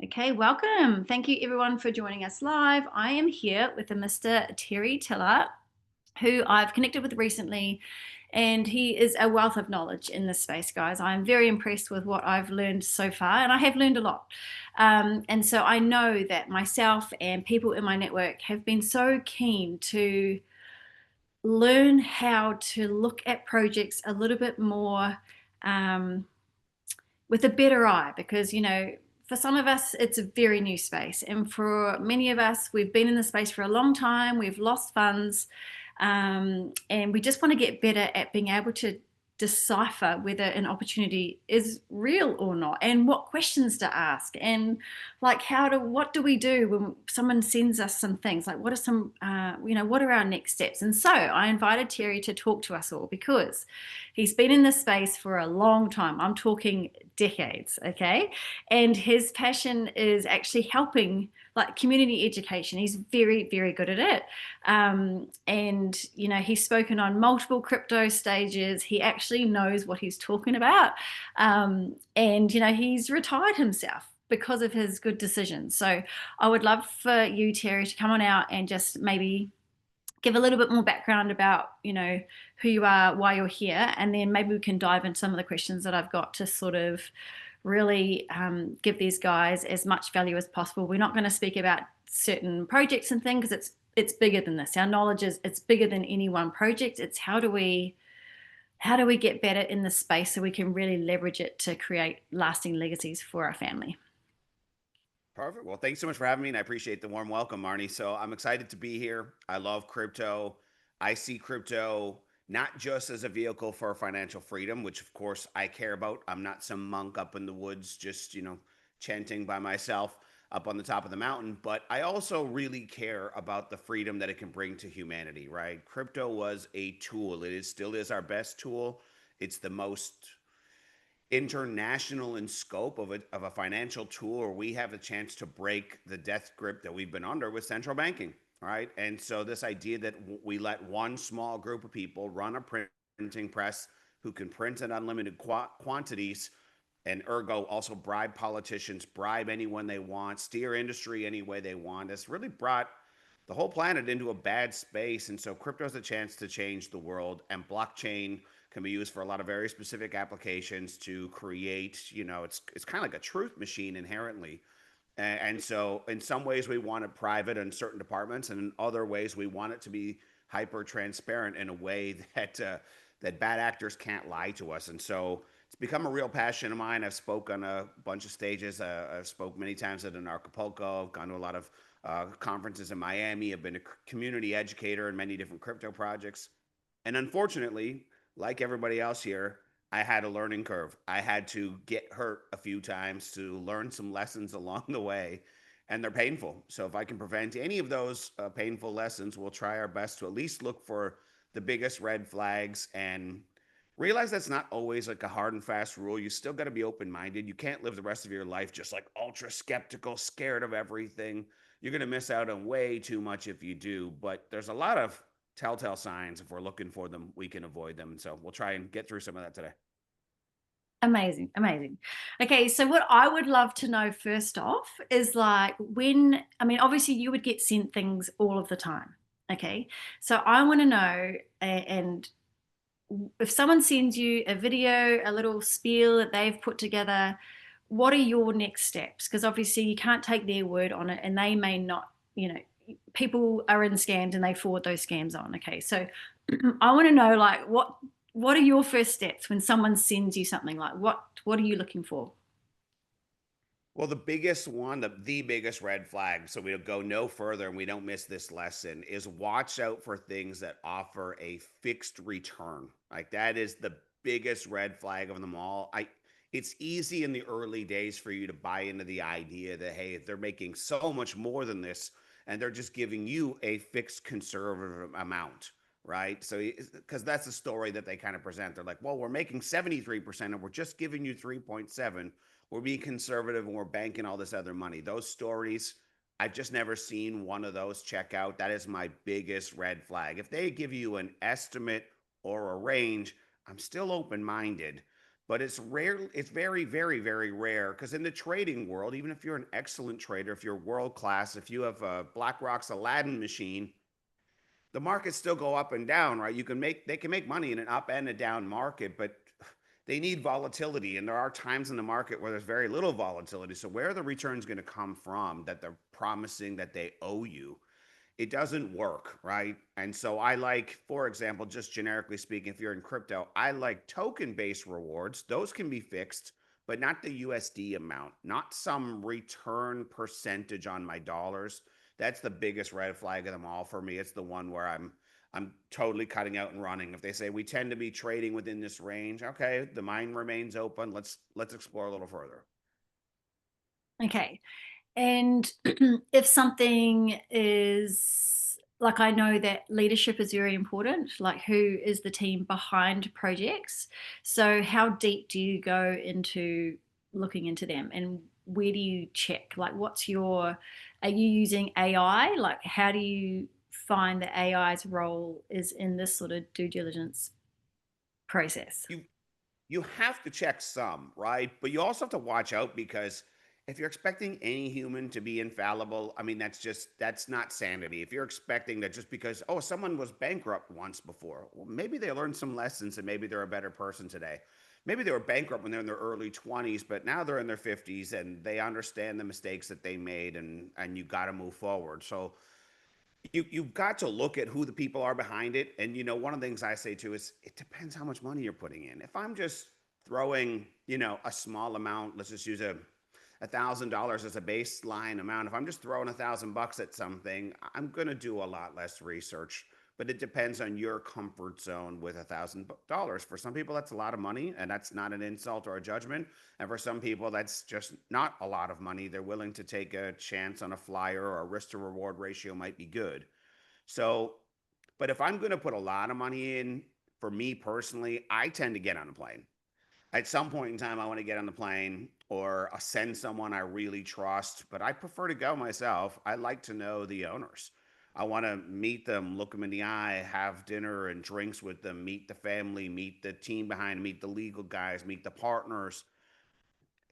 Okay, welcome. Thank you everyone for joining us live. I am here with a Mr. Terry Tiller, who I've connected with recently, and he is a wealth of knowledge in this space, guys. I'm very impressed with what I've learned so far, and I have learned a lot. And so I know that myself and people in my network have been so keen to learn how to look at projects a little bit more. Um, with a better eye because for some of us it's a very new space, and for many of us we've been in the space for a long time, we've lost funds, and we just want to get better at being able to decipher whether an opportunity is real or not, and what questions to ask, and like what do we do when someone sends us some things, like what are some what are our next steps. And so I invited Terry to talk to us all because he's been in this space for a long time. I'm talking decades, okay? And his passion is actually helping, like, community education. He's very, very good at it. And, he's spoken on multiple crypto stages. He actually knows what he's talking about. And, he's retired himself because of his good decisions. So I would love for you, Terry, to come on out and just maybe give a little bit more background about who you are, why you're here, and then maybe we can dive into some of the questions that I've got to sort of really give these guys as much value as possible. We're not going to speak about certain projects and things because it's bigger than this. Our knowledge is it's bigger than any one project. It's how do we get better in this space so we can really leverage it to create lasting legacies for our family. Perfect. Well, thanks so much for having me, and I appreciate the warm welcome, Marnie. So I'm excited to be here. I love crypto. I see crypto not just as a vehicle for financial freedom, which of course I care about. I'm not some monk up in the woods just, chanting by myself up on the top of the mountain, but I also really care about the freedom that it can bring to humanity, right? Crypto was a tool. Still is our best tool. It's the most international in scope of a financial tool where we have the chance to break the death grip that we've been under with central banking. Right. And so this idea that we let one small group of people run a printing press who can print in unlimited quantities and ergo also bribe politicians, bribe anyone they want, steer industry any way they want, has really brought the whole planet into a bad space. And so crypto has a chance to change the world, and blockchain can be used for a lot of very specific applications to create, it's kind of like a truth machine inherently. And so in some ways we want it private in certain departments, and in other ways we want it to be hyper transparent in a way that bad actors can't lie to us. And so it's become a real passion of mine. I've spoke on a bunch of stages. I've spoke many times at an Acapulco. I've gone to a lot of conferences in Miami. I've been a community educator in many different crypto projects. And unfortunately, like everybody else here, I had a learning curve. I had to get hurt a few times to learn some lessons along the way, and they're painful. So if I can prevent any of those painful lessons, we'll try our best to at least look for the biggest red flags and realize that's not always like a hard and fast rule. You still got to be open minded. You can't live the rest of your life just like ultra skeptical, scared of everything. You're going to miss out on way too much if you do. But there's a lot of telltale signs. If we're looking for them, we can avoid them. And so we'll try and get through some of that today. Amazing, amazing. Okay, so what I would love to know first off is, like, I mean, obviously you would get sent things all of the time. Okay, so I want to know, and if someone sends you a video, a little spiel that they've put together, what are your next steps? Because obviously you can't take their word on it, and they may not, people are in scams and they forward those scams on. Okay, so I want to know, like, what are your first steps when someone sends you something? Like, what are you looking for? Well, the biggest one, the biggest red flag, so we go no further and we don't miss this lesson, is watch out for things that offer a fixed return. Like that is the biggest red flag of them all. It's easy in the early days for you to buy into the idea that hey, they're making so much more than this and they're just giving you a fixed conservative amount, right? So because that's the story that they kind of present. They're like, "Well, we're making 73% and we're just giving you 3.7. We're being conservative and we're banking all this other money." Those stories, I've just never seen one of those check out. That is my biggest red flag. If they give you an estimate or a range, I'm still open minded. but it's rare. It's very, very, very rare because in the trading world, even if you're an excellent trader, if you're world class, if you have BlackRock's Aladdin machine, the markets still go up and down, right? They can make money in an up and a down market, but they need volatility, and there are times in the market where there's very little volatility. So where are the returns going to come from that they're promising that they owe you? It doesn't work, right? And so I like, for example, just generically speaking, if you're in crypto, I like token based rewards. Those can be fixed, but not the USD amount, not some return percentage on my dollars. That's the biggest red flag of them all for me. It's the one where I'm totally cutting out and running. If they say we tend to be trading within this range, okay, the mine remains open. Let's explore a little further. Okay. And if something is like, I know that leadership is very important, like who is the team behind projects. So, how deep do you go into looking into them and where do you check? Like, are you using AI? Like, how do you find that AI's role is in this sort of due diligence process? You you have to check some, right? But you also have to watch out because if you're expecting any human to be infallible, I mean, that's not sanity. If you're expecting that just because, oh, someone was bankrupt once before, well, maybe they learned some lessons and maybe they're a better person today. Maybe they were bankrupt when they're in their early 20s, but now they're in their 50s and they understand the mistakes that they made and you got to move forward. So you've got to look at who the people are behind it. And one of the things I say too is it depends how much money you're putting in. If I'm just throwing, a small amount, let's just use $1,000 as a baseline amount. If I'm just throwing $1,000 at something, I'm gonna do a lot less research. But it depends on your comfort zone with $1,000. For some people, that's a lot of money, and that's not an insult or a judgment. And for some people, that's just not a lot of money. They're willing to take a chance on a flyer, or a risk to reward ratio might be good. So, but if I'm going to put a lot of money in, for me personally, I tend to get on a plane. At some point in time, I want to get on the plane or send someone I really trust, but I prefer to go myself. I like to know the owners. I want to meet them, look them in the eye, have dinner and drinks with them, meet the family, meet the team behind, meet the legal guys, meet the partners.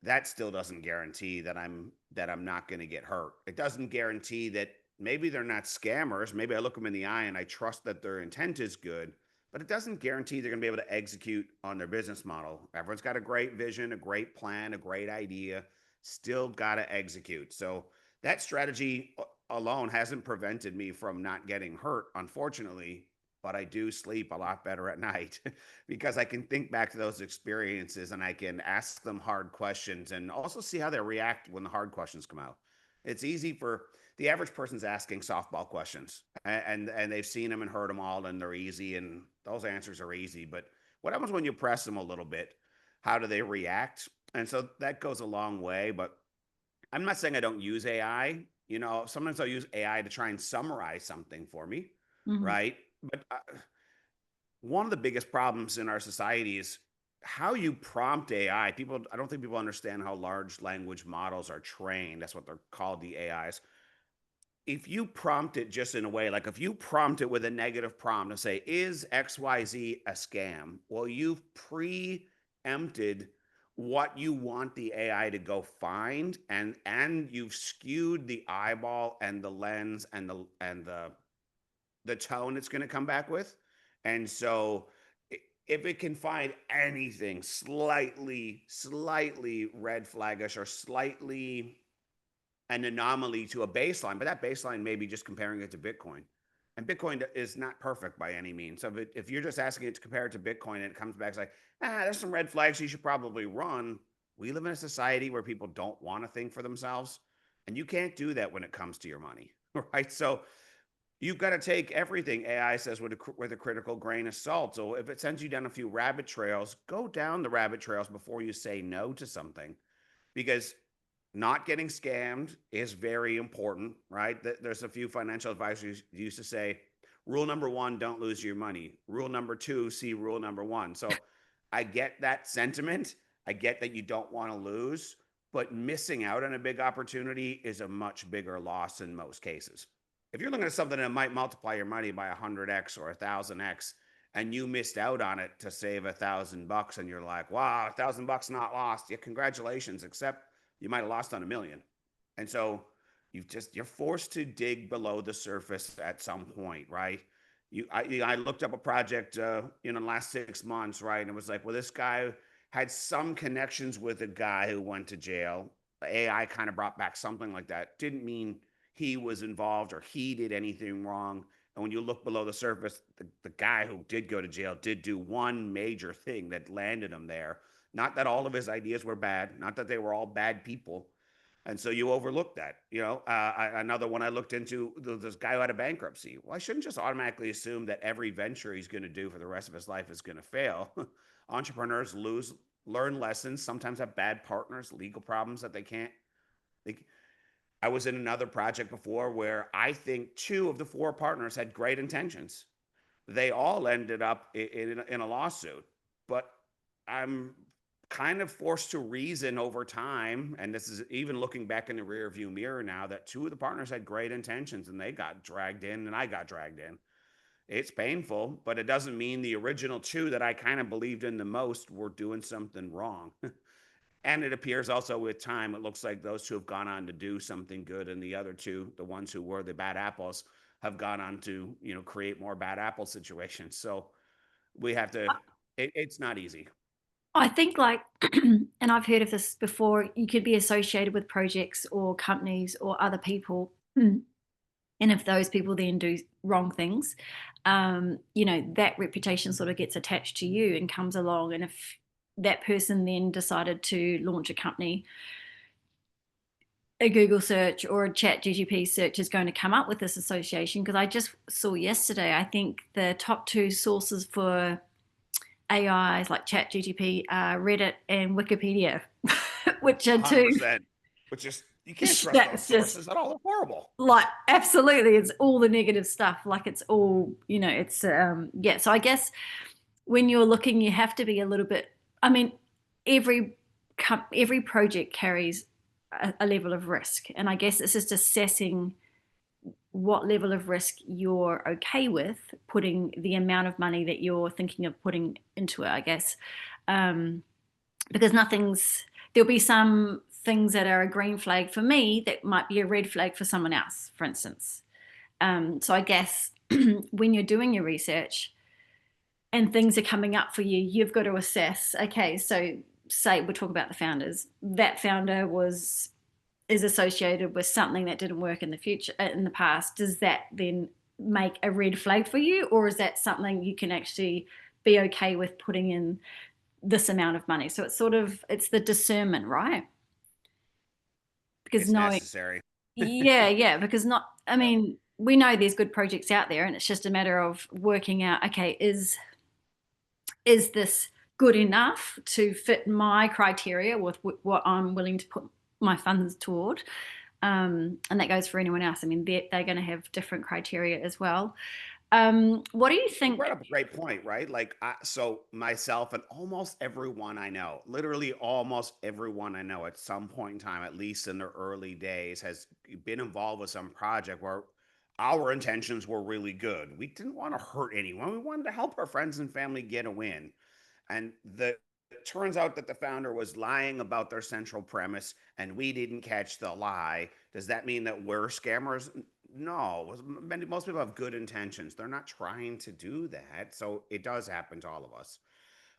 That still doesn't guarantee that I'm not going to get hurt. It doesn't guarantee that maybe they're not scammers. Maybe I look them in the eye and I trust that their intent is good, but it doesn't guarantee they're going to be able to execute on their business model. Everyone's got a great vision, a great plan, a great idea, still got to execute. So that strategy alone hasn't prevented me from not getting hurt, unfortunately, but I do sleep a lot better at night because I can think back to those experiences and I can ask them hard questions and also see how they react when the hard questions come out. It's easy for the average person's asking softball questions and they've seen them and heard them all and they're easy and those answers are easy. But what happens when you press them a little bit? How do they react? And so that goes a long way. But I'm not saying I don't use AI. Sometimes I'll use AI to try and summarize something for me, Mhm. right? But one of the biggest problems in our society is how you prompt AI. I don't think people understand how large language models are trained. That's what they're called, the AIs. If you prompt it just in a way, like if you prompt it with a negative prompt and say, is XYZ a scam? Well, you've preempted what you want the AI to go find, and you've skewed the eyeball and the lens and the tone it's going to come back with. And so if it can find anything slightly red flaggish or slightly an anomaly to a baseline, but that baseline may be just comparing it to Bitcoin. And Bitcoin is not perfect by any means. So if you're just asking it to compare it to Bitcoin and it comes back, it's like, there's some red flags you should probably run. We live in a society where people don't want to think for themselves. And you can't do that when it comes to your money, right? So you've got to take everything AI says with a critical grain of salt. So if it sends you down a few rabbit trails, go down the rabbit trails before you say no to something, because not getting scammed is very important, right? There's a few financial advisors used to say, rule number one, don't lose your money. Rule number two, see rule number one. So I get that sentiment. I get that you don't want to lose, but missing out on a big opportunity is a much bigger loss in most cases. If you're looking at something that might multiply your money by 100x or 1,000x, and you missed out on it to save $1,000, and you're like, wow, $1,000 not lost. Yeah, congratulations, except you might have lost on a million. And so you're forced to dig below the surface at some point, right? I looked up a project in the last 6 months, right? And it was like, well, this guy had some connections with a guy who went to jail. AI kind of brought back something like that. Didn't mean he was involved or he did anything wrong. And when you look below the surface, the guy who did go to jail did do one major thing that landed him there. Not that all of his ideas were bad, not that they were all bad people. And so you overlook that. Another one I looked into, this guy who had a bankruptcy. Well, I shouldn't just automatically assume that every venture he's going to do for the rest of his life is going to fail. Entrepreneurs learn lessons, sometimes have bad partners, legal problems that they can't. They, I was in another project before where I think two of the four partners had great intentions. They all ended up in a lawsuit, but I'm kind of forced to reason over time, and this is even looking back in the rear view mirror now, that two of the partners had great intentions and they got dragged in and I got dragged in. It's painful, but it doesn't mean the original two that I kind of believed in the most were doing something wrong. And it appears also with time, it looks like those two have gone on to do something good, and the other two, the ones who were the bad apples, have gone on to create more bad apple situations. So we have to. It's not easy. I think like, and I've heard of this before, you could be associated with projects or companies or other people. And if those people then do wrong things, that reputation sort of gets attached to you and comes along. And if that person then decided to launch a company, a Google search or a chat GGP search is going to come up with this association. Because I just saw yesterday, I think the top two sources for AIs like chat GGP are Reddit and Wikipedia, which are two 100%. Which is, you can't trust those that's just sources at all. They're horrible. like absolutely it's all the negative stuff, like it's all it's yeah. So I guess when you're looking, you have to be a little bit, I mean, every every project carries a level of risk, and I guess it's just assessing what level of risk you're okay with putting the amount of money that you're thinking of putting into it, I guess. um, because there'll be some things that are a green flag for me that might be a red flag for someone else, for instance. So I guess when you're doing your research and things are coming up for you, you've got to assess, okay, so say we're talking about the founders, that founder is associated with something that didn't work in the past. Does that then make a red flag for you, or is that something you can actually be okay with putting in this amount of money? So it's the discernment, right? Because It's knowing, necessary. yeah, because not, I Yep. mean, we know there's good projects out there, and it's just a matter of working out, okay, is this good enough to fit my criteria with what I'm willing to put my funds toward? And that goes for anyone else. I mean, they're going to have different criteria as well. What do you You brought think? up a great point, right? Like, so myself and almost everyone I know, literally almost everyone I know at some point in time, at least in their early days, has been involved with some project where our intentions were really good. We didn't want to hurt anyone. We wanted to help our friends and family get a win. And it turns out that the founder was lying about their central premise and we didn't catch the lie. Does that mean that we're scammers? No. Most people have good intentions. They're not trying to do that. So it does happen to all of us.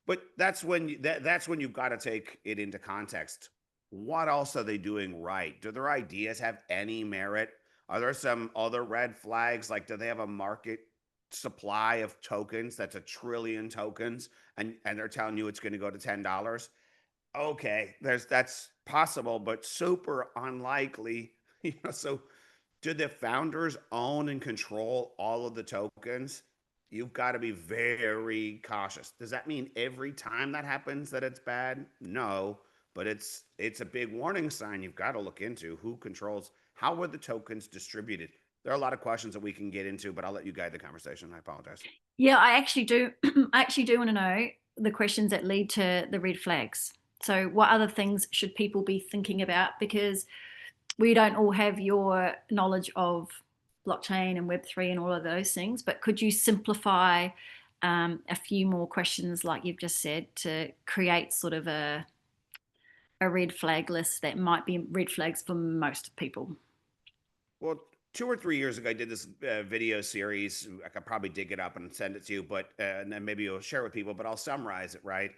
But that's when you've got to take it into context. What else are they doing right? Do their ideas have any merit? Are there some other red flags? Like, do they have a market supply of tokens that's a trillion tokens, and they're telling you it's going to go to $10? Okay, that's possible, but super unlikely. So do the founders own and control all of the tokens? You've got to be very cautious. Does that mean every time that happens that it's bad? No, but it's a big warning sign you've got to look into. Who controls, how were the tokens distributed? There are a lot of questions that we can get into, but I'll let you guide the conversation. I apologize. Yeah, I actually do. I actually do want to know the questions that lead to the red flags. So, what other things should people be thinking about? Because we don't all have your knowledge of blockchain and Web3 and all of those things, but could you simplify a few more questions, like you've just said, to create sort of a red flag list that might be red flags for most people. Well, 2 or 3 years ago, I did this video series. I could probably dig it up and send it to you, but and then maybe you'll share it with people. But I'll summarize it. Right,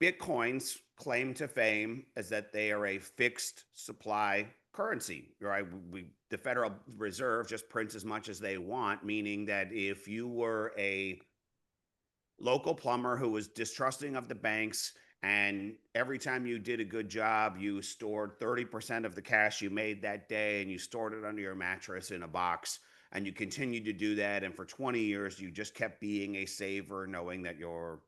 Bitcoin's claim to fame is that they are a fixed supply currency. Right, the Federal Reserve just prints as much as they want, meaning that if you were a local plumber who was distrusting of the banks, and every time you did a good job you stored 30% of the cash you made that day and you stored it under your mattress in a box, and you continued to do that, and for 20 years you just kept being a saver, knowing that your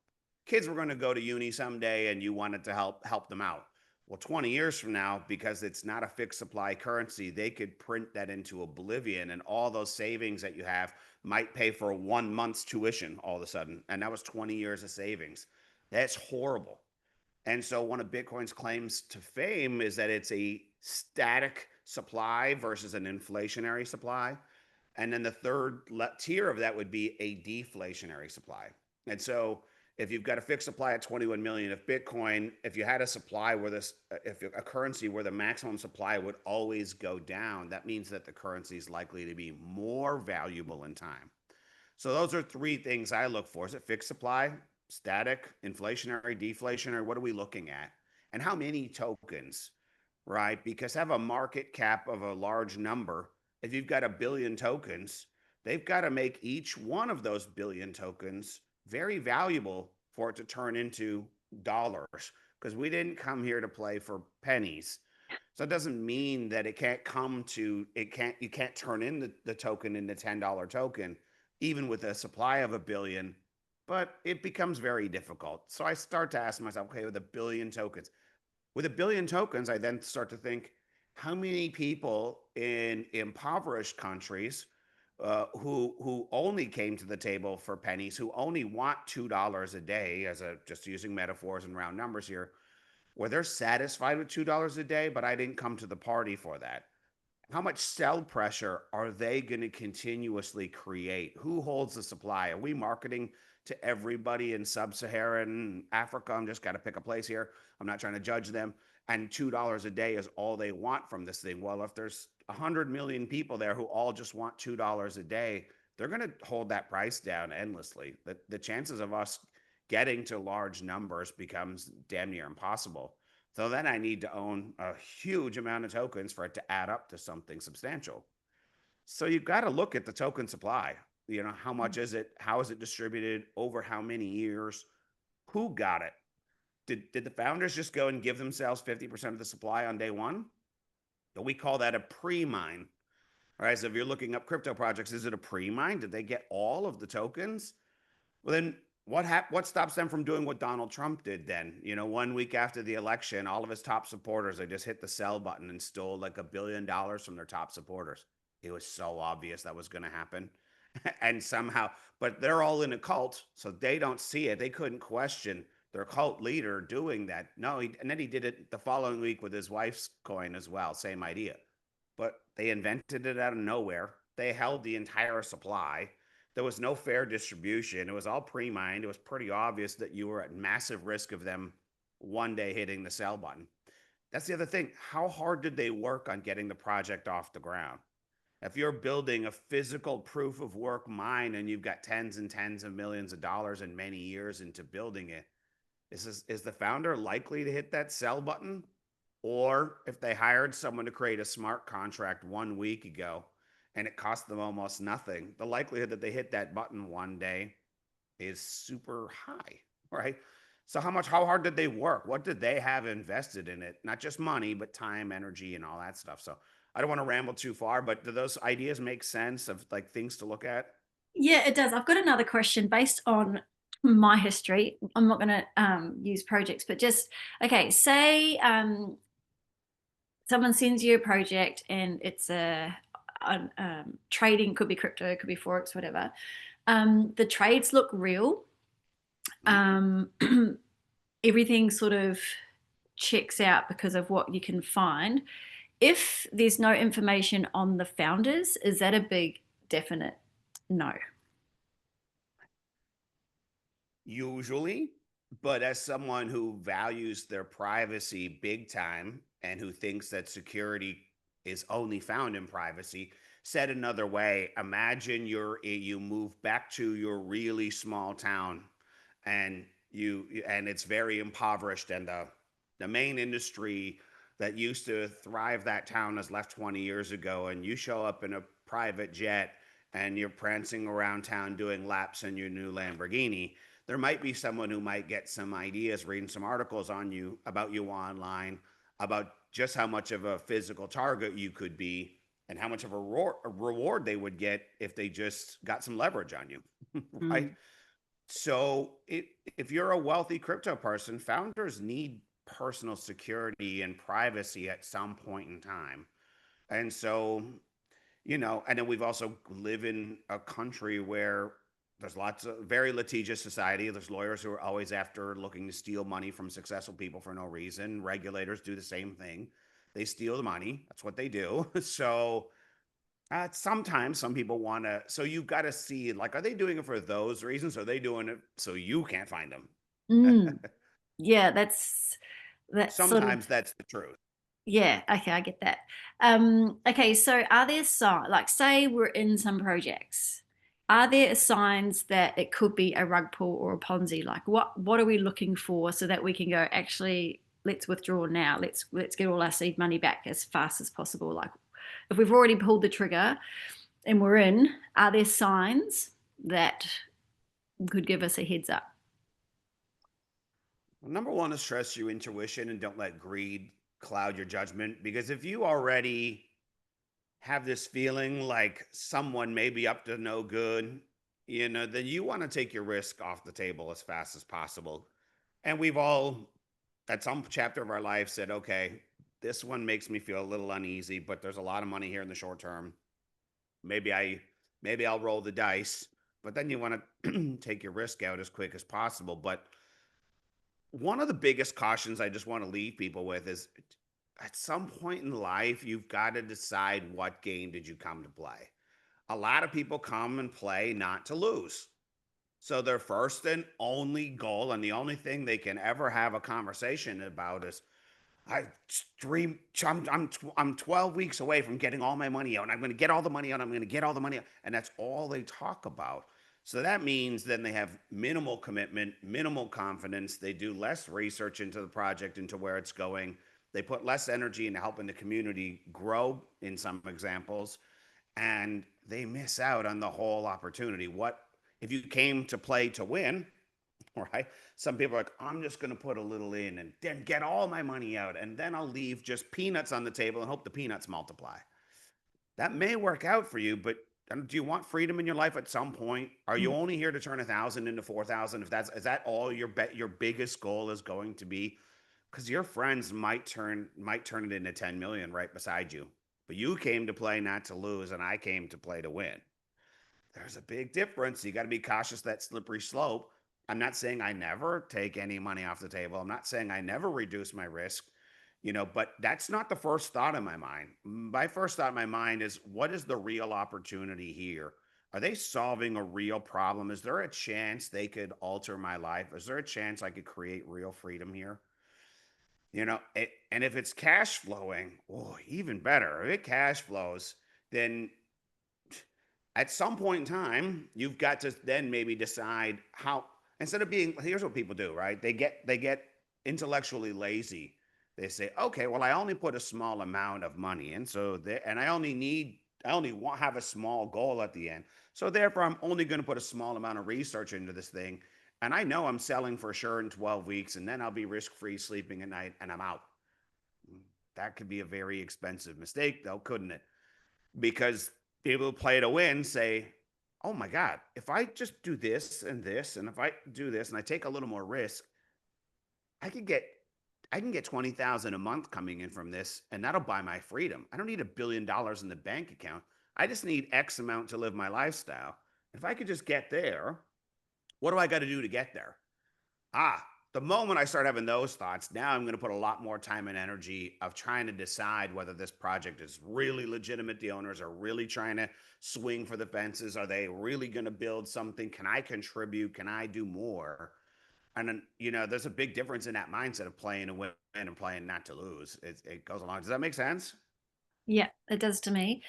kids were going to go to uni someday and you wanted to help them out. Well, 20 years from now, because it's not a fixed supply currency, they could print that into oblivion, and all those savings that you have might pay for 1 month's tuition all of a sudden. And that was 20 years of savings. That's horrible. And so, one of Bitcoin's claims to fame is that it's a static supply versus an inflationary supply. And then the third tier of that would be a deflationary supply. And so, if you've got a fixed supply at 21 million of Bitcoin, if you had a supply where if a currency where the maximum supply would always go down, that means that the currency is likely to be more valuable in time. So those are three things I look for. Is it fixed supply, static, inflationary, deflationary? What are we looking at? And how many tokens, right? Because have a market cap of a large number. If you've got a billion tokens, they've got to make each one of those billion tokens very valuable for it to turn into dollars, because we didn't come here to play for pennies. So it doesn't mean that it can't come to you can't turn in the token into $10 token, even with a supply of a billion, but it becomes very difficult. So I start to ask myself, okay, with a billion tokens, I then start to think, how many people in impoverished countries who only came to the table for pennies, who only want $2 a day, just using metaphors and round numbers here, where they're satisfied with $2 a day, but I didn't come to the party for that. How much sell pressure are they going to continuously create? Who holds the supply? Are we marketing to everybody in sub-Saharan Africa? I'm just got to pick a place here. I'm not trying to judge them. And $2 a day is all they want from this thing. Well, if there's 100 million people there who all just want $2 a day, they're going to hold that price down endlessly. The chances of us getting to large numbers becomes damn near impossible. So then I need to own a huge amount of tokens for it to add up to something substantial. So you've got to look at the token supply. How much is it? How is it distributed over how many years? Who got it? Did the founders just go and give themselves 50% of the supply on day one? But we call that a pre-mine. All right, so if you're looking up crypto projects, is it a pre-mine? Did they get all of the tokens? Well, then what stops them from doing what Donald Trump did then? 1 week after the election, all of his top supporters, they just hit the sell button and stole like $1 billion from their top supporters. It was so obvious that was going to happen. And somehow, but they're all in a cult, so they don't see it. They couldn't question their cult leader doing that. No, and then he did it the following week with his wife's coin as well. Same idea. But they invented it out of nowhere. They held the entire supply. There was no fair distribution. It was all pre-mined. It was pretty obvious that you were at massive risk of them one day hitting the sell button. That's the other thing. How hard did they work on getting the project off the ground? If you're building a physical proof of work mine and you've got tens and tens of millions of dollars and many years into building it, is the founder likely to hit that sell button? Or if they hired someone to create a smart contract 1 week ago and it cost them almost nothing, the likelihood that they hit that button one day is super high, right? So how hard did they work? What did they have invested in it? Not just money, but time, energy, and all that stuff. So I don't want to ramble too far, but do those ideas make sense of like things to look at? Yeah, it does. I've got another question based on my history. I'm not going to use projects, but just, okay, say someone sends you a project and it's trading, could be crypto, could be Forex, whatever. The trades look real. Um, everything sort of checks out because of what you can find. If there's no information on the founders, is that a big definite no? usually, but as someone who values their privacy big time and who thinks that security is only found in privacy, said another way, imagine you move back to your really small town and and it's very impoverished, and the main industry that used to thrive that town has left 20 years ago, and you show up in a private jet and you're prancing around town doing laps in your new Lamborghini. There might be someone who might get some ideas reading some articles on you about you online, about just how much of a physical target you could be and how much of a reward they would get if they just got some leverage on you. Right? Mm. So if you're a wealthy crypto person, founders need personal security and privacy at some point in time. And so, and then we've also live in a country where there's lots of very litigious society. There's lawyers who are always after looking to steal money from successful people for no reason. Regulators do the same thing. They steal the money. That's what they do. So sometimes some people want to, so you've got to see, like, are they doing it for those reasons? Or are they doing it so you can't find them? Mm. Yeah, that's sort of, Sometimes that's the truth. yeah, okay, I get that. Okay, so are there signs, like say we're in some projects, are there signs that it could be a rug pull or a Ponzi? Like what are we looking for so that we can go, actually, let's withdraw now. Let's get all our seed money back as fast as possible. Like if we've already pulled the trigger and we're in, are there signs that could give us a heads up? Well, number one is trust your intuition and don't let greed cloud your judgment. Because if you already have this feeling like someone may be up to no good, then you want to take your risk off the table as fast as possible. And we've all, at some chapter of our life, said, okay, this one makes me feel a little uneasy, but there's a lot of money here in the short term. Maybe I'll roll the dice, but then you want to take your risk out as quick as possible. But one of the biggest cautions I just want to leave people with is at some point in life, you've got to decide what game did you come to play. A lot of people come and play not to lose. So their first and only goal, and the only thing they can ever have a conversation about is, I stream. I'm 12 weeks away from getting all my money out, and I'm going to get all the money out. I'm going to get all the money out, and that's all they talk about. So that means then they have minimal commitment, minimal confidence. They do less research into the project, into where it's going. They put less energy into helping the community grow in some examples, and they miss out on the whole opportunity. What if you came to play to win? Right? Some people are like, I'm just going to put a little in and then get all my money out, and then I'll leave just peanuts on the table and hope the peanuts multiply. That may work out for you, but do you want freedom in your life at some point? Are you only here to turn 1,000 into 4,000? If that's, is that all your biggest goal is going to be? Because your friends might turn it into 10 million right beside you, but you came to play not to lose, and I came to play to win. There's a big difference. You got to be cautious, that slippery slope. I'm not saying I never take any money off the table. I'm not saying I never reduce my risk, but that's not the first thought in my mind. My first thought in my mind is, what is the real opportunity here? Are they solving a real problem? Is there a chance they could alter my life? Is there a chance I could create real freedom here? And if it's cash flowing, oh, even better. If it cash flows, then at some point in time, you've got to then maybe decide how, instead of being, here's what people do, right? They get intellectually lazy. They say, okay, well, I only put a small amount of money in, and I only want have a small goal at the end. So therefore, I'm only going to put a small amount of research into this thing. And I know I'm selling for sure in 12 weeks, and then I'll be risk-free sleeping at night and I'm out. That could be a very expensive mistake, though, couldn't it? Because people who play to win say, oh my God, if I just do this and this, and if I do this and I take a little more risk, I could get I can get 20,000 a month coming in from this, and that'll buy my freedom. I don't need $1 billion in the bank account. I just need X amount to live my lifestyle. If I could just get there, what do I got to do to get there? Ah, the moment I start having those thoughts, now I'm going to put a lot more time and energy of trying to decide whether this project is really legitimate. The owners are really trying to swing for the fences. Are they really going to build something? Can I contribute? Can I do more? And then, you know, there's a big difference in that mindset of playing to win and playing not to lose. It goes along. Does that make sense? Yeah, it does to me.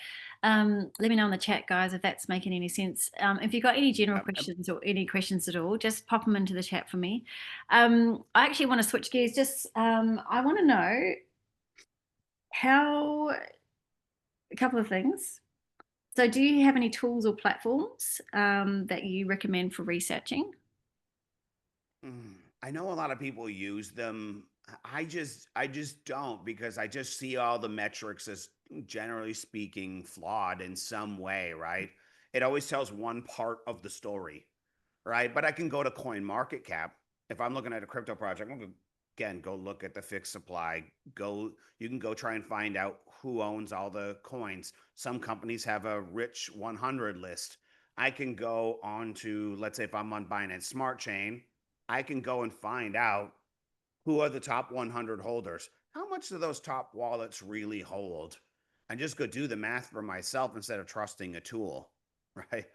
Let me know in the chat, guys, if that's making any sense. If you've got any general Yep, yep. questions or any questions at all, just pop them into the chat for me. I actually want to switch gears. Just I want to know how a couple of things. So, do you have any tools or platforms that you recommend for researching? I know a lot of people use them. I just don't, because I just see all the metrics as, generally speaking, flawed in some way, right? It always tells one part of the story, right? But I can go to Coin Market Cap. If I'm looking at a crypto project, I'm gonna, again, go look at the fixed supply. Go, you can go try and find out who owns all the coins. Some companies have a rich 100 list. I can go on to, let's say if I'm on Binance Smart Chain, I can go and find out who are the top 100 holders. How much do those top wallets really hold? And just go do the math for myself instead of trusting a tool, right?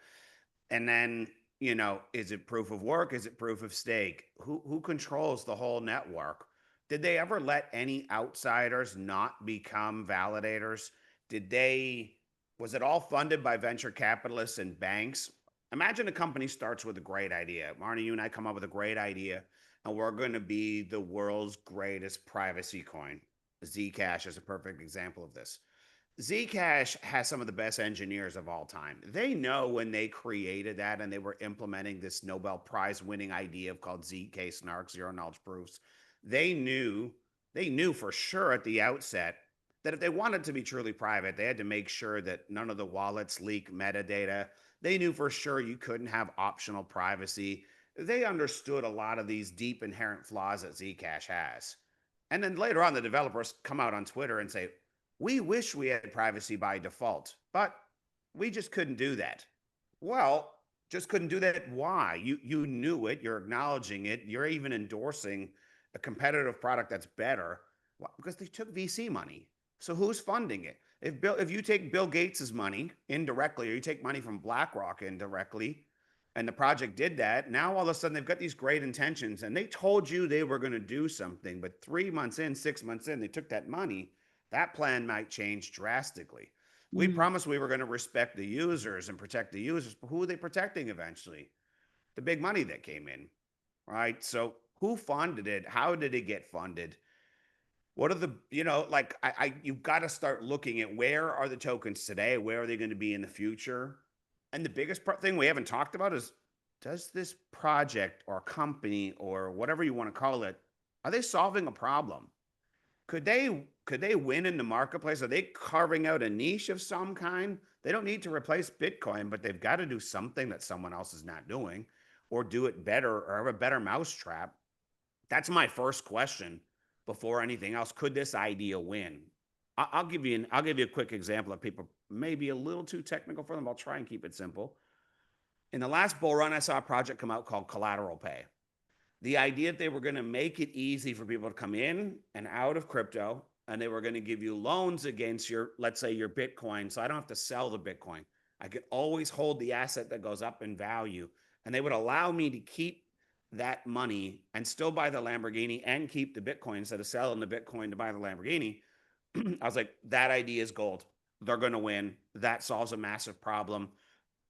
And then, you know, is it proof of work? Is it proof of stake? Who controls the whole network? Did they ever let any outsiders not become validators? Did they, was it all funded by venture capitalists and banks? Imagine a company starts with a great idea. Marnie, you and I come up with a great idea, and we're going to be the world's greatest privacy coin. Zcash is a perfect example of this. Zcash has some of the best engineers of all time. They know when they created that and they were implementing this Nobel Prize winning idea of called ZK snark, zero knowledge proofs. They knew, they knew for sure at the outset that if they wanted to be truly private, they had to make sure that none of the wallets leak metadata. They knew for sure you couldn't have optional privacy. They understood a lot of these deep inherent flaws that Zcash has. And then later on, the developers come out on Twitter and say, we wish we had privacy by default, but we just couldn't do that. Well, just couldn't do that. Why? You knew it. You're acknowledging it. You're even endorsing a competitive product that's better. Well, because they took VC money. So who's funding it? If you take Bill Gates's money indirectly, or you take money from BlackRock indirectly, and the project did that, now all of a sudden they've got these great intentions, and they told you they were going to do something, but 3 months in, 6 months in, they took that money. That plan might change drastically. We Mm. promised we were going to respect the users and protect the users, but who are they protecting eventually? The big money that came in, right? So who funded it? How did it get funded? What are the, you know, like you've got to start looking at where are the tokens today? Where are they going to be in the future? And the biggest thing we haven't talked about is, does this project or company or whatever you want to call it, are they solving a problem? Could they win in the marketplace? Are they carving out a niche of some kind? They don't need to replace Bitcoin, but they've got to do something that someone else is not doing, or do it better, or have a better mousetrap. That's my first question before anything else. Could this idea win? I'll give you a quick example of people maybe a little too technical for them. I'll try and keep it simple. In the last bull run, I saw a project come out called Collateral Pay. The idea that they were going to make it easy for people to come in and out of crypto, and they were going to give you loans against your, let's say, your Bitcoin. So I don't have to sell the Bitcoin. I can always hold the asset that goes up in value. And they would allow me to keep that money and still buy the Lamborghini and keep the Bitcoin instead of selling the Bitcoin to buy the Lamborghini. I was like, that idea is gold. They're going to win. That solves a massive problem.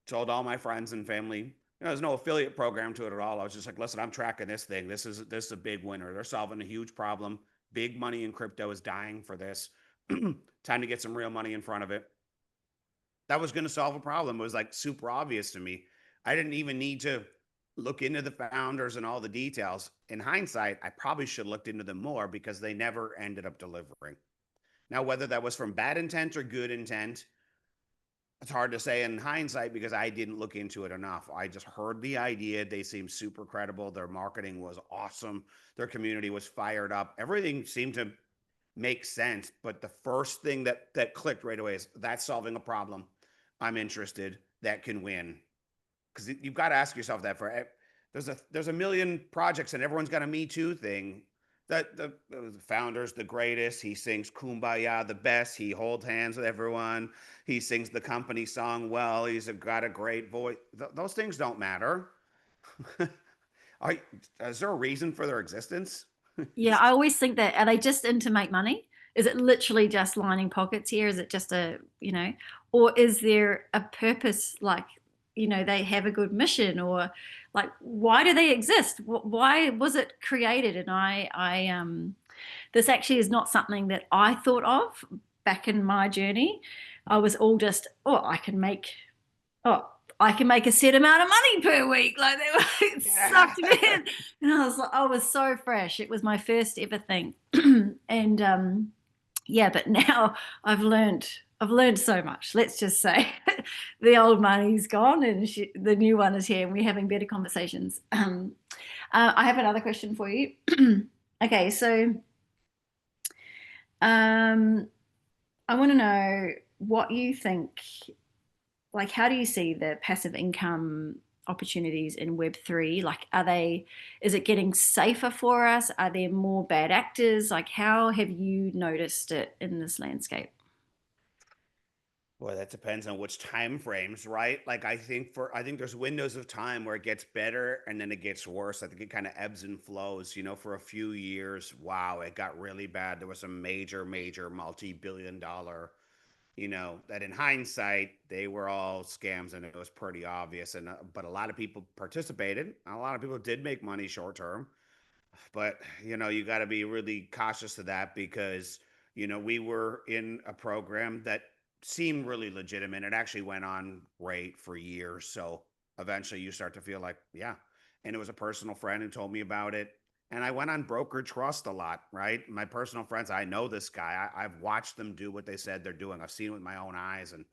Told all my friends and family, there's no affiliate program to it at all. I was just like, listen, I'm tracking this thing. This is a big winner. They're solving a huge problem. Big money in crypto is dying for this. Time to get some real money in front of it. That was going to solve a problem. It was like super obvious to me. I didn't even need to look into the founders and all the details. In hindsight, I probably should have looked into them more because they never ended up delivering. Now, whether that was from bad intent or good intent, it's hard to say in hindsight because I didn't look into it enough. I just heard the idea. They seemed super credible. Their marketing was awesome. Their community was fired up. Everything seemed to make sense. But the first thing that clicked right away is, that's solving a problem. I'm interested. That can win. Because you've got to ask yourself that for, there's a million projects and everyone's got a Me Too thing. That the founder's the greatest. He sings "Kumbaya" the best. He holds hands with everyone. He sings the company song well. Got a great voice. Those things don't matter. Are, is there a reason for their existence? Yeah, I always think that, are they just in to make money? Is it literally just lining pockets here? Is it just or is there a purpose, like, they have a good mission, or like, why do they exist? Why was it created? And this actually is not something that I thought of back in my journey. I was all just, oh, I can make a set amount of money per week. Like that, it sucked me in. And I was so fresh. It was my first ever thing. And yeah, but now I've learned so much. Let's just say the old money's gone and the new one is here, and we're having better conversations. I have another question for you. Okay, so um, I want to know what you think, like, how do you see the passive income opportunities in Web3? Like, is it getting safer for us? Are there more bad actors? Like, how have you noticed it in this landscape? Well, that depends on which time frames, right? Like I think there's windows of time where it gets better and then it gets worse. I think it kind of ebbs and flows. For a few years, wow, it got really bad. There was some major multi-billion dollar, that in hindsight they were all scams and it was pretty obvious. And but a lot of people participated. A lot of people did make money short term. But you got to be really cautious of that because we were in a program that seemed really legitimate. It actually went on great for years. So eventually you start to feel like, yeah. And it was a personal friend who told me about it. And I went on broker trust a lot, right? My personal friends, I know this guy. I've watched them do what they said they're doing. I've seen it with my own eyes. And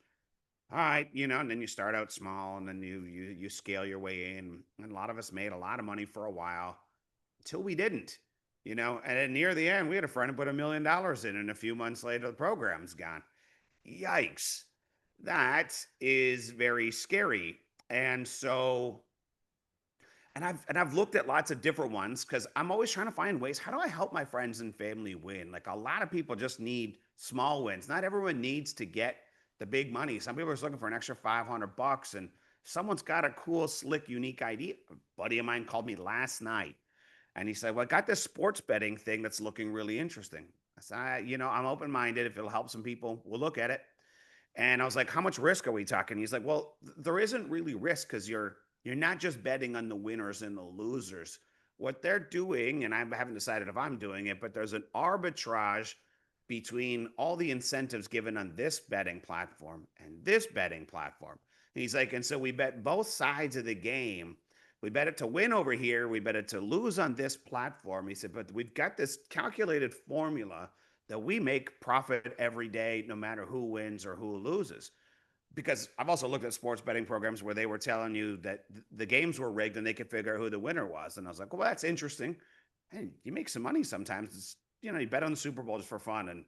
all right, and then you start out small and then you scale your way in. And a lot of us made a lot of money for a while until we didn't, and then near the end, we had a friend who put $1 million in, and a few months later, the program's gone. Yikes. That is very scary. And so, and I've looked at lots of different ones because I'm always trying to find ways. How do I help my friends and family win? Like a lot of people just need small wins. Not everyone needs to get the big money. Some people are just looking for an extra $500, and someone's got a cool, slick, unique idea. A buddy of mine called me last night and he said, "Well, I got this sports betting thing that's looking really interesting." I said, I'm open minded. If it'll help some people, we'll look at it." And I was like, "How much risk are we talking?" He's like, "Well, there isn't really risk because you're not just betting on the winners and the losers. What they're doing, and I haven't decided if I'm doing it, but there's an arbitrage between all the incentives given on this betting platform and this betting platform." And he's like, "And so we bet both sides of the game. We bet it to win over here. We bet it to lose on this platform." He said, "But we've got this calculated formula that we make profit every day, no matter who wins or who loses." Because I've also looked at sports betting programs where they were telling you that the games were rigged and they could figure out who the winner was. And I was like, well, that's interesting. Hey, you make some money sometimes. You bet on the Super Bowl just for fun and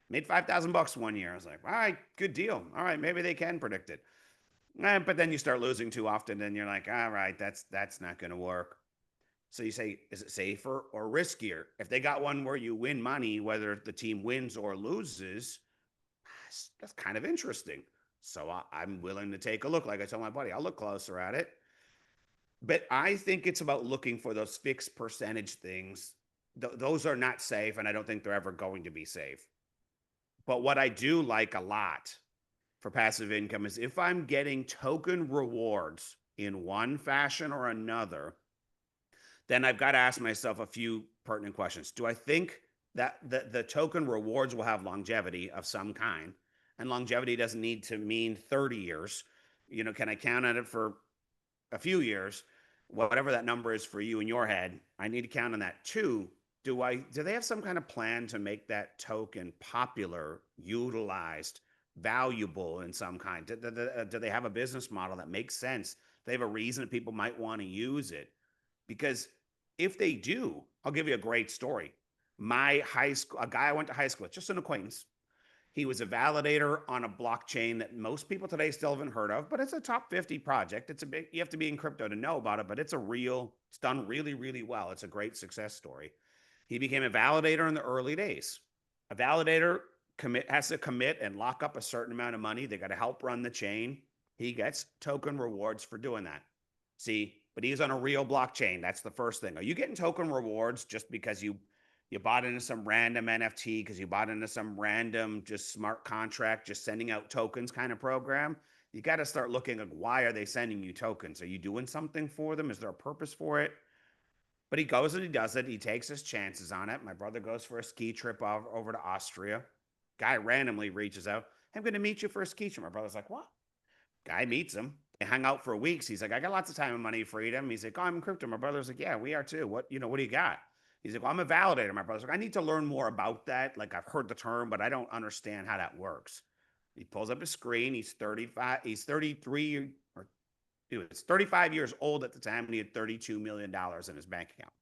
made $5,000 one year. I was like, all right, good deal. All right, maybe they can predict it. But then you start losing too often, and you're like, all right, that's not going to work. So you say, is it safer or riskier? If they got one where you win money, whether the team wins or loses, that's kind of interesting. So I'm willing to take a look. Like I told my buddy, I'll look closer at it. But I think it's about looking for those fixed percentage things. Those are not safe, and I don't think they're ever going to be safe. But what I do like a lot for passive income is if I'm getting token rewards in one fashion or another, then I've got to ask myself a few pertinent questions. Do I think that the token rewards will have longevity of some kind? And longevity doesn't need to mean 30 years. Can I count on it for a few years? Whatever that number is for you in your head, I need to count on that too. Do they have some kind of plan to make that token popular, utilized, valuable in some kind? Do they have a business model that makes sense? They have a reason that people might want to use it. Because if they do, I'll give you a great story. My high school, a guy I went to high school with, just an acquaintance. He was a validator on a blockchain that most people today still haven't heard of, but it's a top 50 project. You have to be in crypto to know about it, but it's done really, really well. It's a great success story. He became a validator in the early days. A validator has to commit and lock up a certain amount of money. They got to help run the chain. He gets token rewards for doing that. See, but he's on a real blockchain. That's the first thing. Are you getting token rewards just because you bought into some random NFT, because you bought into some random just smart contract, just sending out tokens kind of program? You got to start looking at why are they sending you tokens? Are you doing something for them? Is there a purpose for it? But he goes and he does it. He takes his chances on it. My brother goes for a ski trip over to Austria. Guy randomly reaches out. I'm going to meet you for a ski trip. My brother's like, what? Guy meets him. They hung out for weeks. He's like, I got lots of time and money, freedom. He's like, oh, I'm in crypto. My brother's like, yeah, we are too. What do you got? He's like, well, I'm a validator. My brother's like, I need to learn more about that. Like, I've heard the term, but I don't understand how that works. He pulls up his screen. He's 35. He's 33, or he was 35 years old at the time, and he had $32 million in his bank account.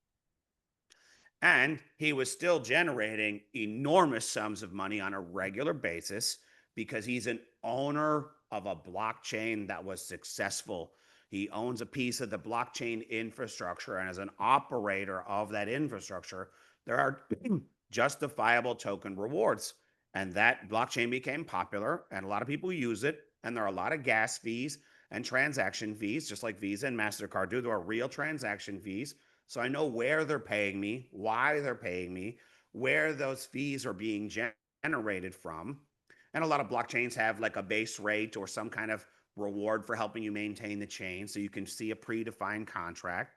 And he was still generating enormous sums of money on a regular basis because he's an owner of a blockchain that was successful. He owns a piece of the blockchain infrastructure, and as an operator of that infrastructure, there are justifiable token rewards. And that blockchain became popular, and a lot of people use it. And there are a lot of gas fees and transaction fees, just like Visa and MasterCard do. There are real transaction fees. So I know where they're paying me, why they're paying me, where those fees are being generated from. And a lot of blockchains have like a base rate or some kind of reward for helping you maintain the chain. So you can see a predefined contract.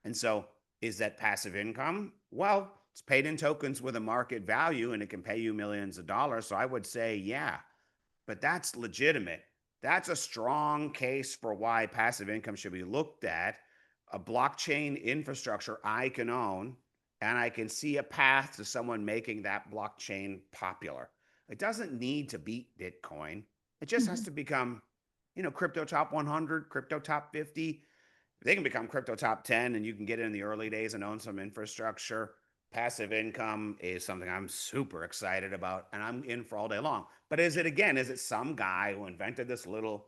And so is that passive income? Well, it's paid in tokens with a market value and it can pay you millions of dollars. So I would say, yeah, but that's legitimate. That's a strong case for why passive income should be looked at. A blockchain infrastructure I can own, and I can see a path to someone making that blockchain popular. It doesn't need to beat Bitcoin. It just has Mhm. to become, crypto top 100, crypto top 50. If they can become crypto top 10 and you can get in the early days and own some infrastructure, passive income is something I'm super excited about and I'm in for all day long. But is it some guy who invented this little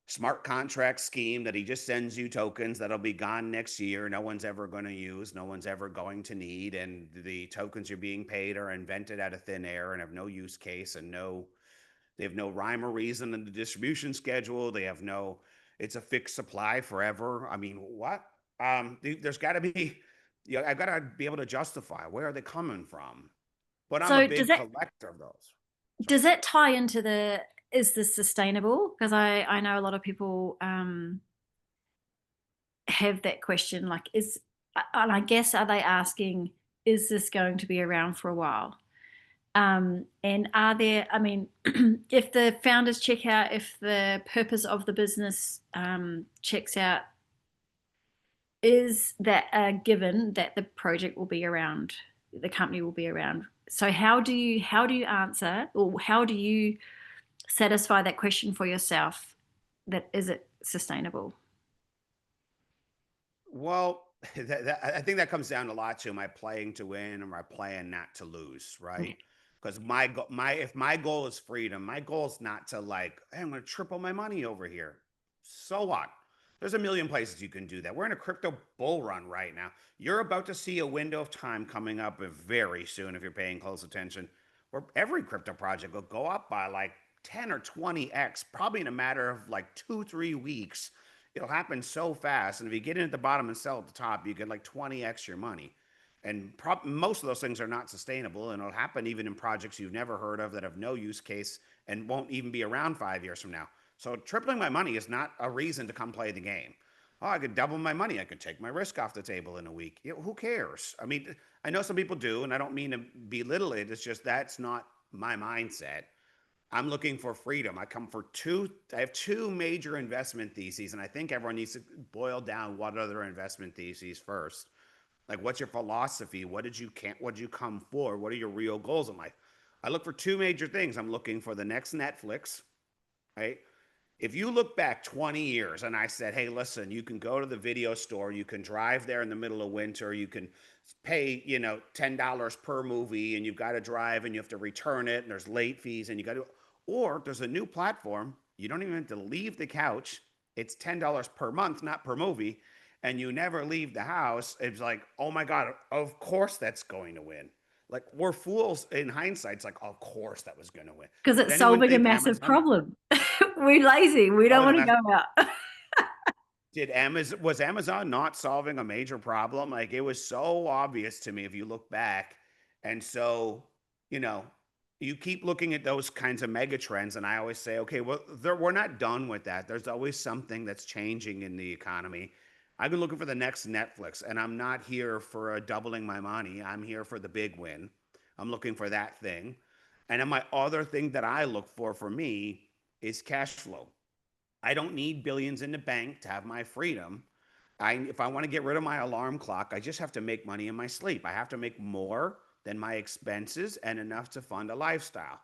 smart contract scheme that he just sends you tokens that'll be gone next year, no one's ever going to use, no one's ever going to need, and the tokens you're being paid are invented out of thin air and have no use case and they have no rhyme or reason in the distribution schedule. They have no, it's a fixed supply forever. I mean, what? There's got to be, I've got to be able to justify where are they coming from. But I'm a So big collector of those. Sorry. does that tie into is this sustainable? Because I know a lot of people have that question, like, and I guess, are they asking, is this going to be around for a while? And are there, I mean, if the founders check out, if the purpose of the business checks out, is that a given that the project will be around, the company will be around? So how do you answer, or how do you satisfy that question for yourself, that is it sustainable? Well, I think that comes down a lot to, am I playing to win or am I playing not to lose, Yeah. right? Because my if my goal is freedom, my goal is not to like, hey, I'm going to triple my money over here. So what? There's a million places you can do that. We're in a crypto bull run right now. You're about to see a window of time coming up very soon if you're paying close attention, where every crypto project will go up by like 10 or 20x, probably in a matter of like 2, 3 weeks. It'll happen so fast. And if you get in at the bottom and sell at the top, you get like 20x your money. And most of those things are not sustainable. And it'll happen even in projects you've never heard of that have no use case and won't even be around 5 years from now. So tripling my money is not a reason to come play the game. Oh, I could double my money. I could take my risk off the table in a week. Who cares? I mean, I know some people do, and I don't mean to belittle it. It's just that's not my mindset. I'm looking for freedom. I have two major investment theses, and I think everyone needs to boil down what are their investment theses first. Like, what's your philosophy? What did you come for? What are your real goals in life? I look for two major things. I'm looking for the next Netflix, right? If you look back 20 years and I said, hey, listen, you can go to the video store, you can drive there in the middle of winter, you can pay, $10 per movie, and you've got to drive and you have to return it, and there's late fees, and you got to, or there's a new platform, you don't even have to leave the couch. It's $10 per month, not per movie, and you never leave the house. It's like, oh my God, of course that's going to win. Like, we're fools in hindsight. It's like, of course that was going to win. Because Did it's anyone solving a think massive Amazon? problem. We're lazy. We don't Probably want the to mass. go out. Did Amazon was Amazon not solving a major problem? Like it was so obvious to me if you look back. And so, you know, you keep looking at those kinds of mega trends, and I always say, okay, well, we're not done with that. There's always something that's changing in the economy. I've been looking for the next Netflix, and I'm not here for a doubling my money. I'm here for the big win. I'm looking for that thing. And then my other thing that I look for me is cash flow. I don't need billions in the bank to have my freedom. If I want to get rid of my alarm clock, I just have to make money in my sleep. I have to make more than my expenses and enough to fund a lifestyle.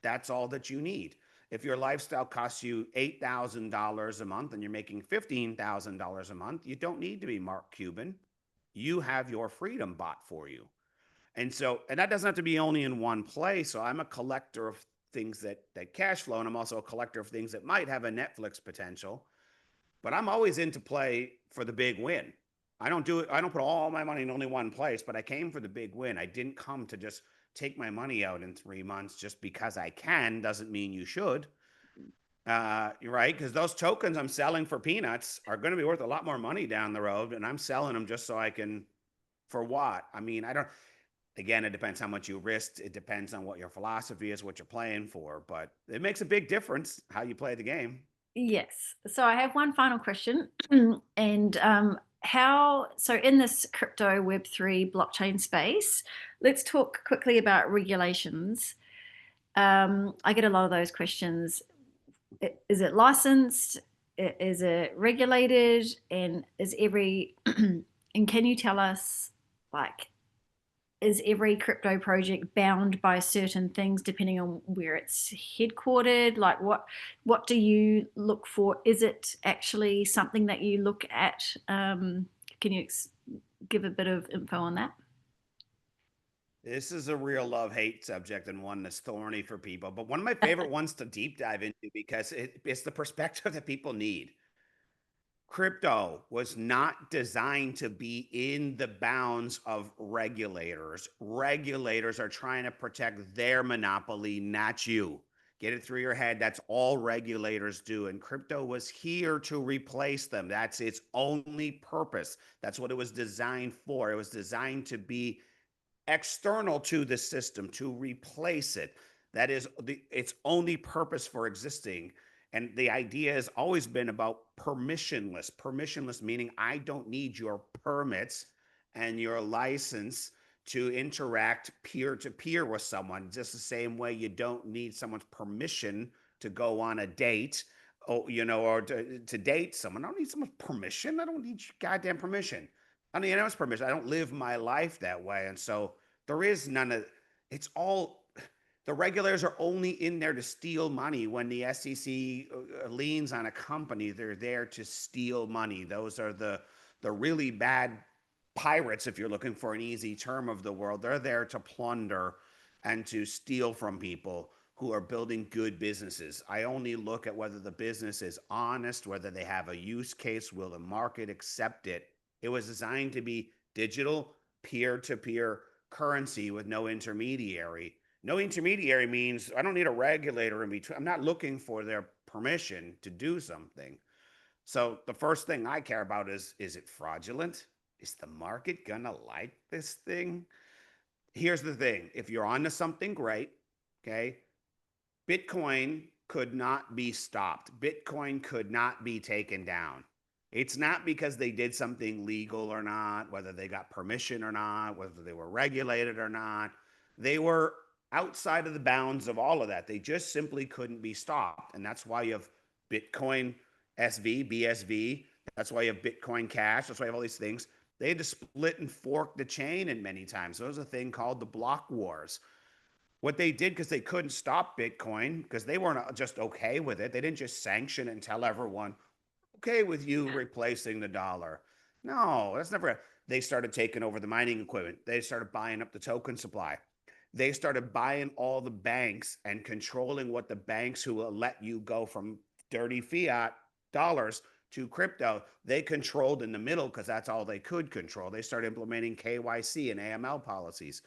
That's all that you need. If your lifestyle costs you $8,000 a month and you're making $15,000 a month, you don't need to be Mark Cuban. You have your freedom bought for you. And so, and that doesn't have to be only in one place. So I'm a collector of things that cash flow, and I'm also a collector of things that might have a Netflix potential. But I'm always into play for the big win. I don't do it. I don't put all my money in only one place. But I came for the big win. I didn't come to just take my money out in 3 months just because I can. Doesn't mean you should. You're right, because those tokens I'm selling for peanuts are going to be worth a lot more money down the road, and I'm selling them just so I can. For what? I mean, I don't. Again, it depends how much you risked. It depends on what your philosophy is, what you're playing for, but it makes a big difference how you play the game. Yes. So I have one final question. And how, so in this crypto Web3 blockchain space, let's talk quickly about regulations. I get a lot of those questions. Is it licensed? Is it regulated? And is every, and can you tell us, like, is every crypto project bound by certain things depending on where it's headquartered? Like what do you look for? Is it actually something that you look at? Can you give a bit of info on that? This is a real love hate subject and one that's thorny for people, but one of my favorite ones to deep dive into because it's the perspective that people need. Crypto was not designed to be in the bounds of regulators. Regulators are trying to protect their monopoly, not you. Get it through your head. That's all regulators do. And crypto was here to replace them. That's its only purpose. That's what it was designed for. It was designed to be external to the system, to replace it. That is its only purpose for existing. And the idea has always been about permissionless. Permissionless meaning I don't need your permits and your license to interact peer to peer with someone. Just the same way you don't need someone's permission to go on a date, or to date someone. I don't need someone's permission. I don't need your goddamn permission. I don't need anyone's permission. I don't live my life that way. And so there is none of it's all the regulators are only in there to steal money. When the SEC leans on a company, they're there to steal money. Those are the really bad pirates, if you're looking for an easy term of the world. They're there to plunder and to steal from people who are building good businesses. I only look at whether the business is honest, whether they have a use case, will the market accept it. It was designed to be digital, peer to peer currency with no intermediary. No intermediary means I don't need a regulator in between. I'm not looking for their permission to do something. So the first thing I care about is it fraudulent? Is the market gonna like this thing? Here's the thing. If you're onto something great, okay, Bitcoin could not be stopped. Bitcoin could not be taken down. It's not because they did something legal or not, whether they got permission or not, whether they were regulated or not. They were outside of the bounds of all of that. They just simply couldn't be stopped. And that's why you have Bitcoin SV, BSV. That's why you have Bitcoin Cash. That's why you have all these things. They had to split and fork the chain in many times. There was a thing called the block wars. What they did, because they couldn't stop Bitcoin, because they weren't just okay with it. They didn't just sanction it and tell everyone, okay with you replacing the dollar. No, that's never. They started taking over the mining equipment. They started buying up the token supply. They started buying all the banks and controlling what the banks who will let you go from dirty fiat dollars to crypto, they controlled in the middle because that's all they could control. They started implementing KYC and AML policies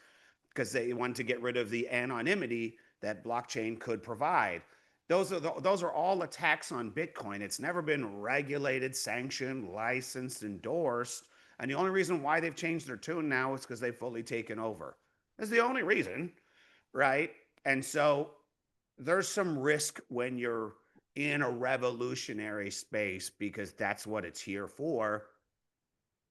because they wanted to get rid of the anonymity that blockchain could provide. those are all attacks on Bitcoin. It's never been regulated, sanctioned, licensed, endorsed. And the only reason why they've changed their tune now is because they've fully taken over. That's the only reason, right? And so there's some risk when you're in a revolutionary space, because that's what it's here for.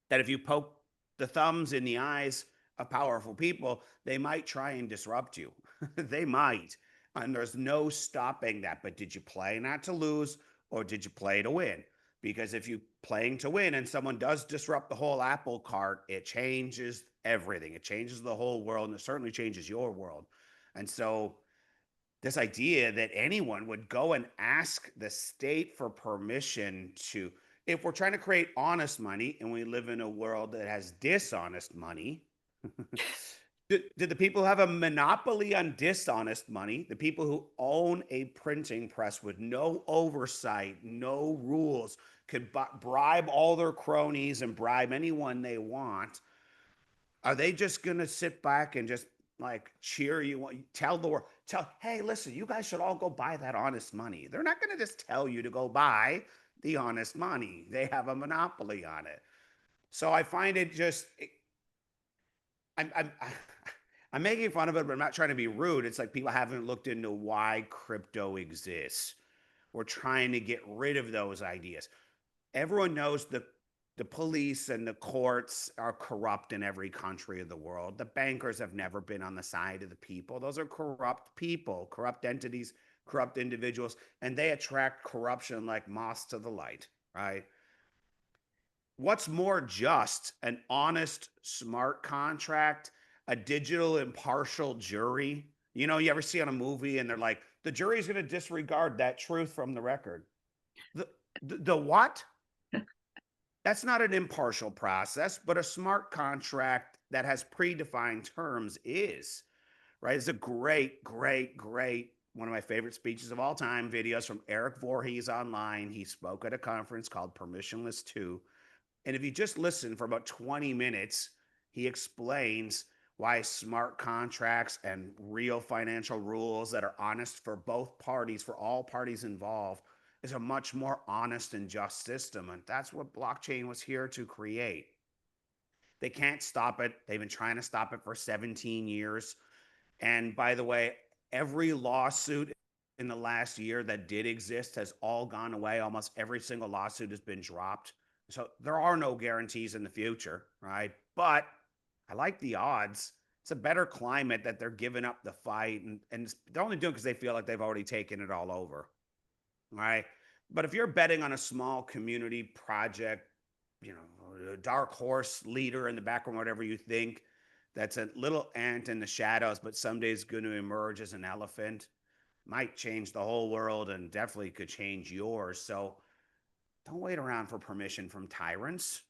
That if you poke the thumbs in the eyes of powerful people, they might try and disrupt you. They might. And there's no stopping that. But did you play not to lose, or did you play to win? Because if you playing to win and someone does disrupt the whole apple cart, it changes everything. It changes the whole world, and it certainly changes your world. And so this idea that anyone would go and ask the state for permission to, if we're trying to create honest money and we live in a world that has dishonest money, did the people who have a monopoly on dishonest money, the people who own a printing press with no oversight, no rules, could bribe all their cronies and bribe anyone they want, are they just going to sit back and just like cheer you, tell the world, tell, hey, listen, you guys should all go buy that honest money? They're not going to just tell you to go buy the honest money. They have a monopoly on it. So I find it just, I'm I'm making fun of it, but I'm not trying to be rude. It's like people haven't looked into why crypto exists. We're trying to get rid of those ideas. Everyone knows the police and the courts are corrupt in every country of the world. The bankers have never been on the side of the people. Those are corrupt people, corrupt entities, corrupt individuals, and they attract corruption like moths to the light, right? What's more just, an honest, smart contract, a digital, impartial jury? You know, you ever see on a movie and they're like, the jury's going to disregard that truth from the record. The what? That's not an impartial process, but a smart contract that has predefined terms is, right? It's a great, great, great, one of my favorite speeches of all time, videos from Eric Voorhees online. He spoke at a conference called Permissionless 2. And if you just listen for about 20 minutes, he explains why smart contracts and real financial rules that are honest for both parties, for all parties involved, is a much more honest and just system. And that's what blockchain was here to create. They can't stop it. They've been trying to stop it for 17 years. And by the way, every lawsuit in the last year that did exist has all gone away. Almost every single lawsuit has been dropped. So there are no guarantees in the future, right? But I like the odds. It's a better climate that they're giving up the fight, and they're only doing it because they feel like they've already taken it all over, right? But if you're betting on a small community project, you know, a dark horse leader in the background, whatever you think, that's a little ant in the shadows, but someday is going to emerge as an elephant, might change the whole world and definitely could change yours. So don't wait around for permission from tyrants.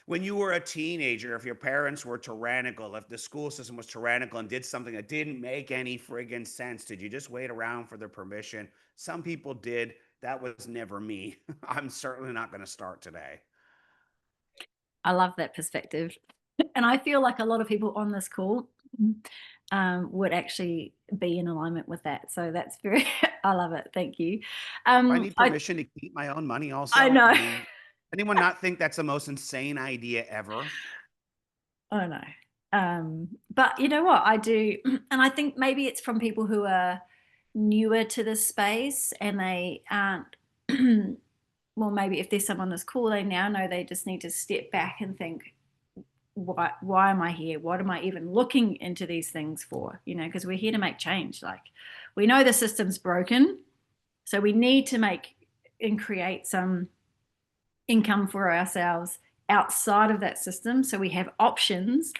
When you were a teenager, if your parents were tyrannical, if the school system was tyrannical and did something that didn't make any friggin' sense, did you just wait around for their permission? Some people did. That was never me. I'm certainly not going to start today. I love that perspective. And I feel like a lot of people on this call would actually be in alignment with that. So that's very, I love it. Thank you. I need I permission to keep my own money I also. know. I mean, anyone not think that's the most insane idea ever? I know. But you know what? I do, and I think maybe it's from people who are newer to this space and they aren't, well, maybe if there's someone that's cool, they now know they just need to step back and think, why am I here? What am I even looking into these things for? You know, because we're here to make change. Like, we know the system's broken, so we need to make and create some income for ourselves outside of that system, so we have options.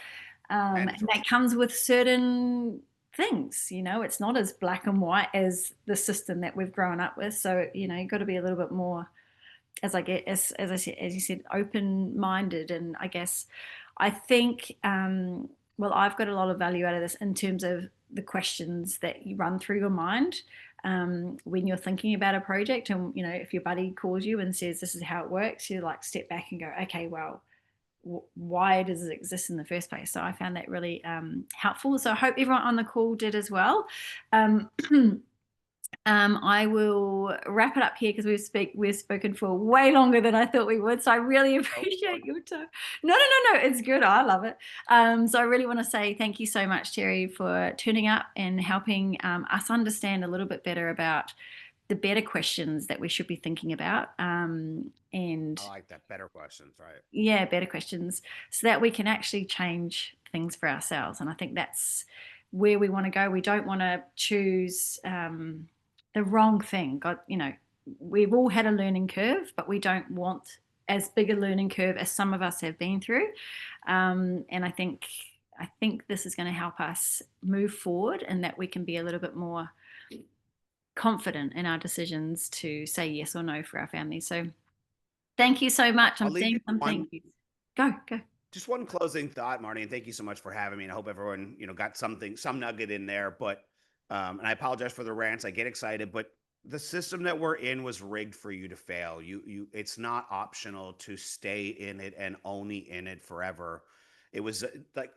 And Mandatory. that comes with certain things. You know, it's not as black and white as the system that we've grown up with. So, you know, you've got to be a little bit more, as I said, as you said, open minded. And I guess I think, well, I've got a lot of value out of this in terms of the questions that you run through your mind when you're thinking about a project. And, you know, if your buddy calls you and says, this is how it works, you like step back and go, okay, well, why does it exist in the first place? So I found that really helpful. So I hope everyone on the call did as well. I will wrap it up here because we've spoken for way longer than I thought we would. So I really Oh, appreciate your time. No. It's good. I love it. So I really want to say thank you so much, Terry, for tuning up and helping us understand a little bit better about the better questions that we should be thinking about. And I like that. Better questions, right? yeah, better questions so that we can actually change things for ourselves. And I think that's where we want to go. We don't want to choose the wrong thing. God, we've all had a learning curve, but we don't want as big a learning curve as some of us have been through. And I think this is going to help us move forward, and that we can be a little bit more confident in our decisions to say yes or no for our family. So thank you so much. I'll I'm leave you seeing some one thank yous. Go. just one closing thought, Marty, and thank you so much for having me. And I hope everyone, got something, some nugget in there. But and I apologize for the rants. I get excited, but the system that we're in was rigged for you to fail. It's not optional to stay in it and only in it forever. It was like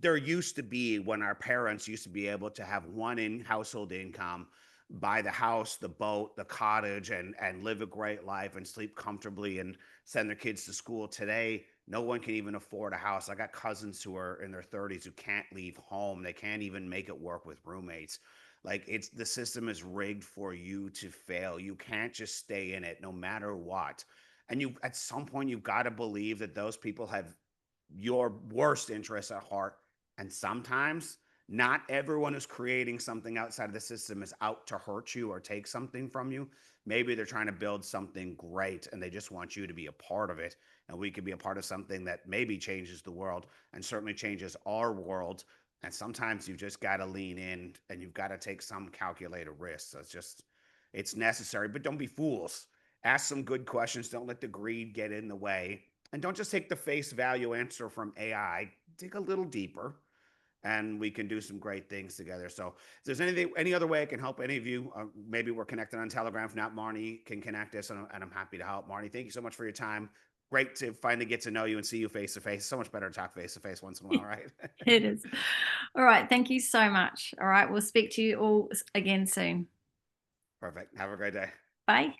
there used to be when our parents used to be able to have one in household income, buy the house, the boat, the cottage, and live a great life and sleep comfortably and send their kids to school. Today, no one can even afford a house. I got cousins who are in their 30s who can't leave home. They can't even make it work with roommates. Like it's the system is rigged for you to fail. You can't just stay in it no matter what. And you at some point you've got to believe that those people have your worst interests at heart. And sometimes not everyone who's creating something outside of the system is out to hurt you or take something from you. Maybe they're trying to build something great and they just want you to be a part of it. And we could be a part of something that maybe changes the world and certainly changes our world. And sometimes you've just got to lean in and you've got to take some calculated risks. It's necessary, but don't be fools. Ask some good questions. Don't let the greed get in the way. And don't just take the face value answer from AI. Dig a little deeper and we can do some great things together. So if there's any other way I can help any of you, maybe we're connected on Telegram. If not, Marnie can connect us, and I'm happy to help. Marnie, thank you so much for your time. Great to finally get to know you and see you face to face. So much better to talk face to face once in a while, right? It is. All right. Thank you so much. All right. We'll speak to you all again soon. Perfect. Have a great day. Bye.